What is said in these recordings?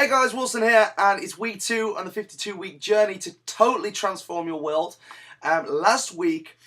Hey guys, Wilson here, and it's week 2 on the 52-week journey to totally transform your world. Last week,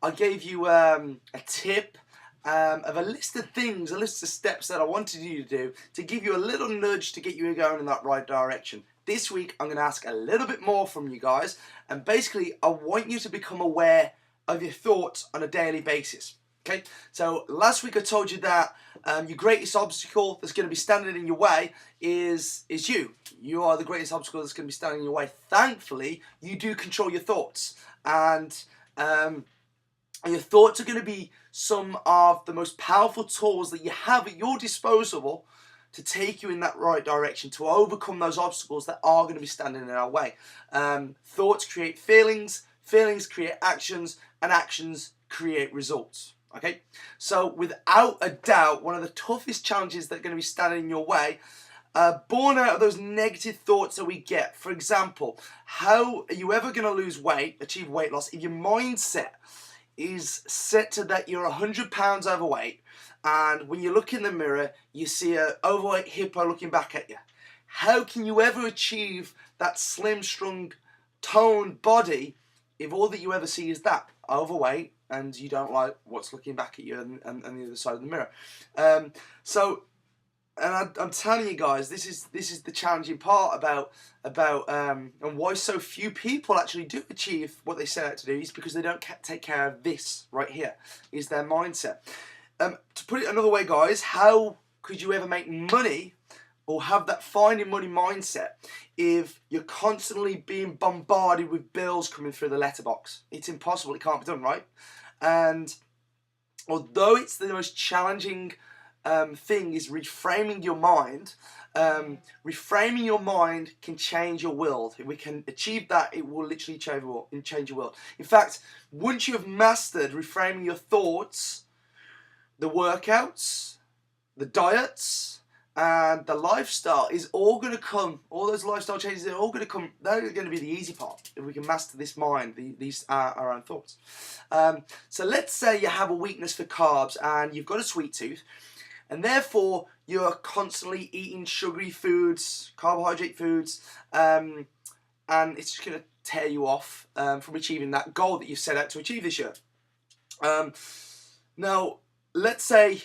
I gave you a tip of a list of things, a list of steps that I wanted you to do to give you a little nudge to get you going in that right direction. This week, I'm going to ask a little bit more from you guys, and basically, I want you to become aware of your thoughts on a daily basis. Okay, so last week I told you that your greatest obstacle that's going to be standing in your way is you. You are the greatest obstacle that's going to be standing in your way. Thankfully, you do control your thoughts, and your thoughts are going to be some of the most powerful tools that you have at your disposal to take you in that right direction, to overcome those obstacles that are going to be standing in our way. Thoughts create feelings, feelings create actions, and actions create results. Okay, so without a doubt, one of the toughest challenges that are going to be standing in your way, born out of those negative thoughts that we get. For example, how are you ever going to lose weight, achieve weight loss, if your mindset is set to that you're 100 pounds overweight, and when you look in the mirror, you see an overweight hippo looking back at you? How can you ever achieve that slim, strong, toned body if all that you ever see is that overweight, and you don't like what's looking back at you and the other side of the mirror? I'm telling you guys, this is the challenging part about and why so few people actually do achieve what they set out to do, is because they don't take care of this right here, is their mindset. To put it another way, guys, how could you ever make money or have that finding money mindset if you're constantly being bombarded with bills coming through the letterbox? It's impossible. It can't be done, right? And although it's the most challenging thing is reframing your mind, reframing your mind can change your world. If we can achieve that, it will literally change your world. In fact, once you have mastered reframing your thoughts, the workouts, the diets, and the lifestyle is all going to come. All those lifestyle changes are all going to come. They're going to be the easy part if we can master this mind, these our own thoughts. So let's say you have a weakness for carbs and you've got a sweet tooth, and therefore you're constantly eating sugary foods, carbohydrate foods, and it's just going to tear you off from achieving that goal that you set out to achieve this year. Now, let's say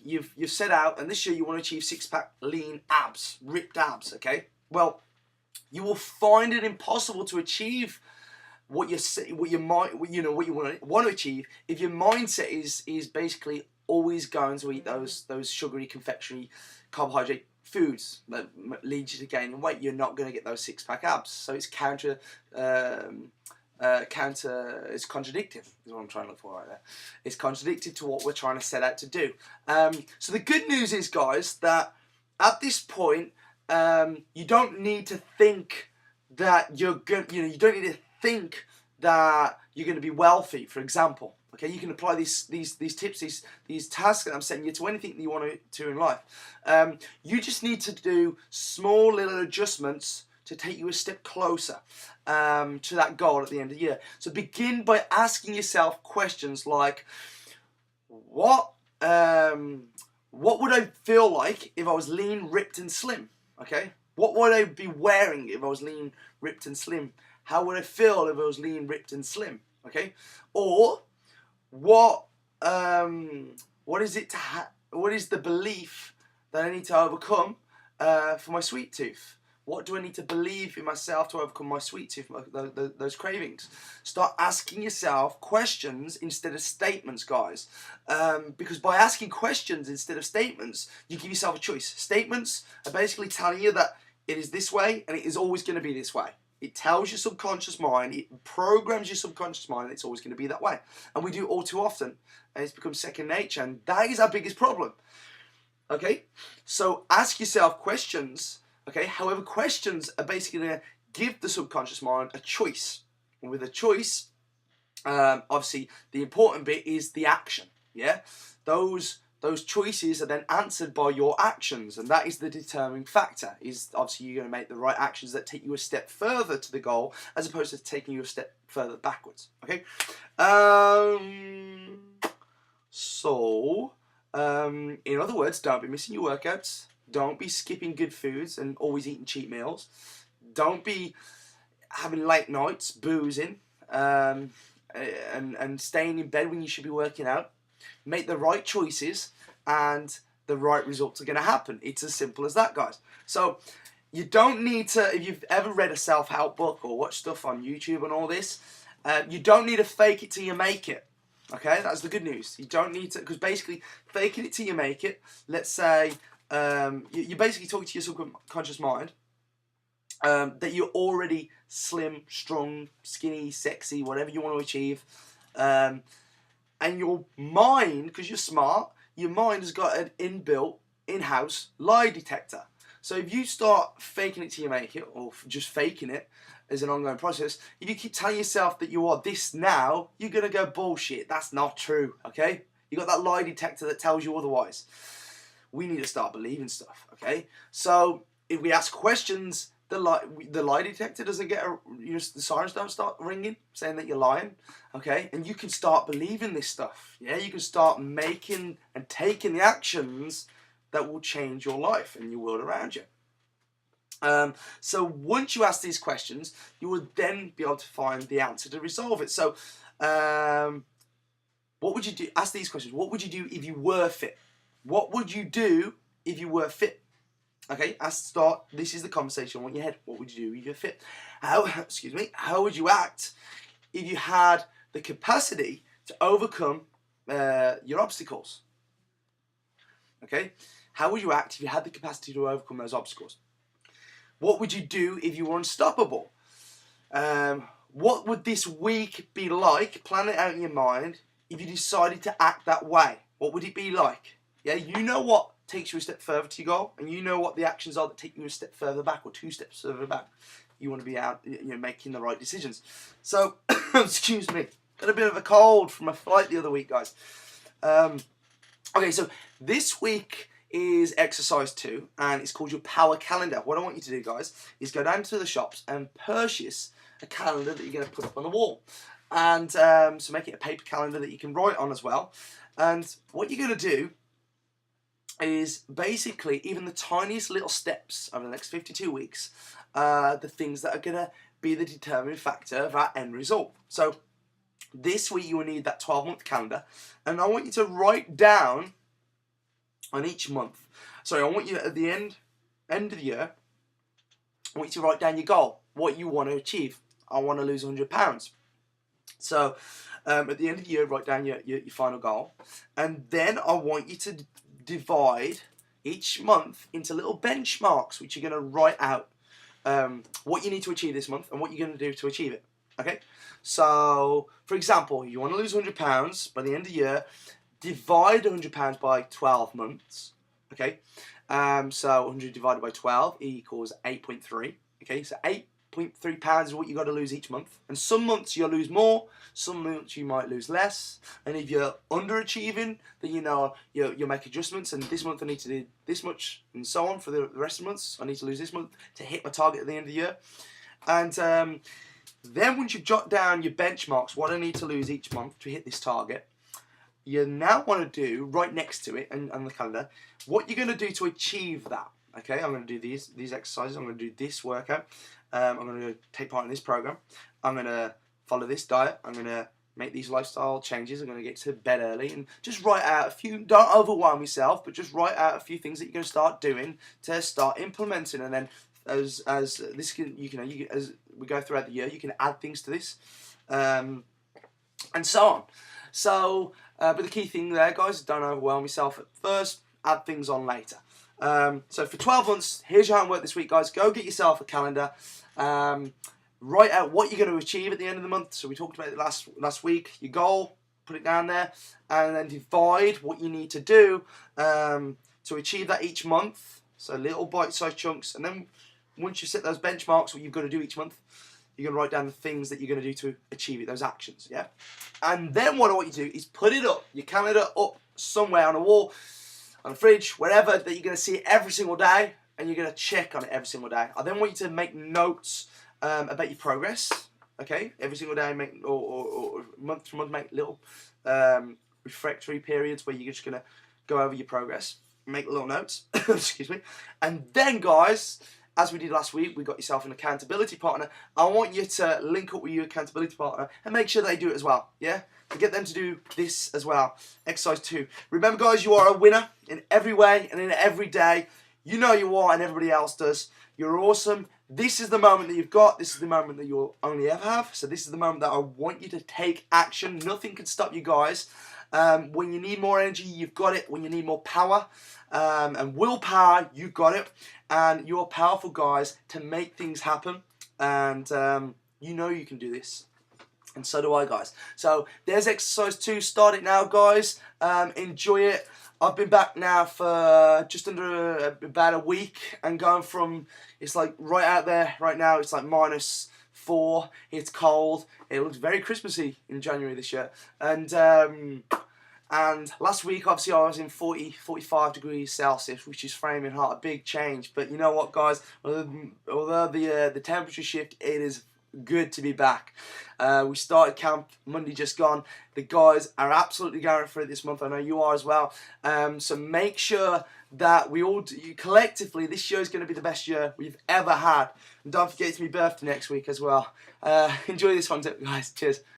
you've set out, and this year you want to achieve six-pack, lean abs, ripped abs. Okay, well, you will find it impossible to achieve what you want to achieve if your mindset is basically always going to eat those sugary, confectionery, carbohydrate foods that lead you to gaining weight. You're not going to get those six-pack abs. So it's it's contradictive is what I'm trying to look for right there. It's contradictive to what we're trying to set out to do. So the good news is, guys, that at this point, you don't need to think that you're good. You don't need to think that you're going to be wealthy, for example. Okay, you can apply these tips, these tasks that I'm setting you to anything that you want to in life. You just need to do small little adjustments to take you a step closer to that goal at the end of the year. So begin by asking yourself questions like, what would I feel like if I was lean, ripped, and slim? Okay, what would I be wearing if I was lean, ripped, and slim? How would I feel if I was lean, ripped, and slim? Okay, or what is the belief that I need to overcome for my sweet tooth? What do I need to believe in myself to overcome my sweet tooth, those cravings? Start asking yourself questions instead of statements, guys. Because by asking questions instead of statements, you give yourself a choice. Statements are basically telling you that it is this way and it is always going to be this way. It tells your subconscious mind, it programs your subconscious mind that it's always going to be that way. And we do it all too often, and it's become second nature, and that is our biggest problem. Okay? So ask yourself questions. Okay, however, questions are basically going to give the subconscious mind a choice. And with a choice, obviously, the important bit is the action. Yeah, those choices are then answered by your actions, and that is the determining factor. Is obviously you're going to make the right actions that take you a step further to the goal, as opposed to taking you a step further backwards. Okay, so in other words, don't be missing your workouts. Don't be skipping good foods and always eating cheap meals. Don't be having late nights, boozing, and staying in bed when you should be working out. Make the right choices, and the right results are going to happen. It's as simple as that, guys. So you don't need to, if you've ever read a self-help book or watched stuff on YouTube and all this, you don't need to fake it till you make it. Okay, that's the good news. You don't need to, because basically faking it till you make it, let's say you're basically talking to your subconscious mind that you're already slim, strong, skinny, sexy, whatever you want to achieve. And your mind, because you're smart, your mind has got an inbuilt, in-house lie detector. So if you start faking it till you make it, or just faking it as an ongoing process, if you keep telling yourself that you are this now, you're going to go, bullshit, that's not true, okay? You got that lie detector that tells you otherwise. We need to start believing stuff, okay? So if we ask questions, the lie detector doesn't get the sirens don't start ringing saying that you're lying, okay? And you can start believing this stuff, yeah? You can start making and taking the actions that will change your life and your world around you. So once you ask these questions, you will then be able to find the answer to resolve it. So what would you do? Ask these questions. What would you do if you were fit? What would you do if you were fit? Okay, this is the conversation I want in your head. What would you do if you're fit? How would you act if you had the capacity to overcome your obstacles? Okay, how would you act if you had the capacity to overcome those obstacles? What would you do if you were unstoppable? What would this week be like? Plan it out in your mind. If you decided to act that way, what would it be like? Yeah, you know what takes you a step further to your goal, and you know what the actions are that take you a step further back or 2 steps further back. You want to be out, making the right decisions. So, excuse me, got a bit of a cold from my flight the other week, guys. Okay, so this week is exercise 2, and it's called your power calendar. What I want you to do, guys, is go down to the shops and purchase a calendar that you're going to put up on the wall. And so make it a paper calendar that you can write on as well. And what you're going to do is basically even the tiniest little steps over the next 52 weeks, the things that are going to be the determining factor of our end result. So this week you will need that 12-month calendar, and I want you to write down on each month. Sorry, I want you at the end of the year, I want you to write down your goal, what you want to achieve. I want to lose 100 pounds. So at the end of the year, write down your final goal, and then I want you to divide each month into little benchmarks, which you're going to write out what you need to achieve this month and what you're going to do to achieve it. Okay, so for example, you want to lose 100 pounds by the end of the year. Divide 100 pounds by 12 months. Okay, so 100 divided by 12 equals 8.3. Okay, so 8.3 pounds is what you got to lose each month. And some months you'll lose more, some months you might lose less. And if you're underachieving, then you'll make adjustments. And this month I need to do this much, and so on for the rest of the months. I need to lose this month to hit my target at the end of the year. And then once you've jot down your benchmarks, what I need to lose each month to hit this target, you now want to do right next to it and on the calendar what you're going to do to achieve that. Okay, I'm going to do these exercises. I'm going to do this workout. I'm going to take part in this program. I'm going to follow this diet. I'm going to make these lifestyle changes. I'm going to get to bed early, and just write out a few. Don't overwhelm yourself, but just write out a few things that you're going to start doing to start implementing. And then as this can as we go throughout the year, you can add things to this, and so on. So, but the key thing there, guys, don't overwhelm yourself at first. Add things on later. So for 12 months, here's your homework this week, guys. Go get yourself a calendar. Write out what you're going to achieve at the end of the month. So we talked about it last week. Your goal, put it down there, and then divide what you need to do to achieve that each month. So little bite-sized chunks, and then once you set those benchmarks, what you've got to do each month, you're going to write down the things that you're going to do to achieve it, those actions, yeah? And then what I want you to do is put it up, your calendar up somewhere on a wall, on a fridge, wherever, that you're going to see it every single day, and you're going to check on it every single day. I then want you to make notes about your progress, okay? Every single day, or month to month, make little refractory periods where you're just going to go over your progress. make little notes, excuse me, and then guys, as we did last week, we got yourself an accountability partner. I want you to link up with your accountability partner and make sure they do it as well, yeah? To get them to do this as well. Exercise 2. Remember guys, you are a winner in every way and in every day. You know you are and everybody else does. You're awesome. This is the moment that you've got. This is the moment that you'll only ever have. So this is the moment that I want you to take action. Nothing can stop you guys. When you need more energy, you've got it. When you need more power and willpower, you've got it. And you're powerful guys to make things happen. And you know you can do this. And so do I, guys. So there's exercise 2. Start it now, guys. Enjoy it. I've been back now for just under about a week, and going from, it's like right out there right now, it's like -4, it's cold, it looks very Christmassy in January this year, and last week obviously I was in 45 degrees Celsius, which is framing hot, a big change, but you know what guys, although the temperature shift, it is good to be back. We started camp Monday just gone. The guys are absolutely going for it this month. I know you are as well. So make sure that we all collectively, this year is going to be the best year we've ever had. And don't forget it's my birthday next week as well. Enjoy this one, guys. Cheers.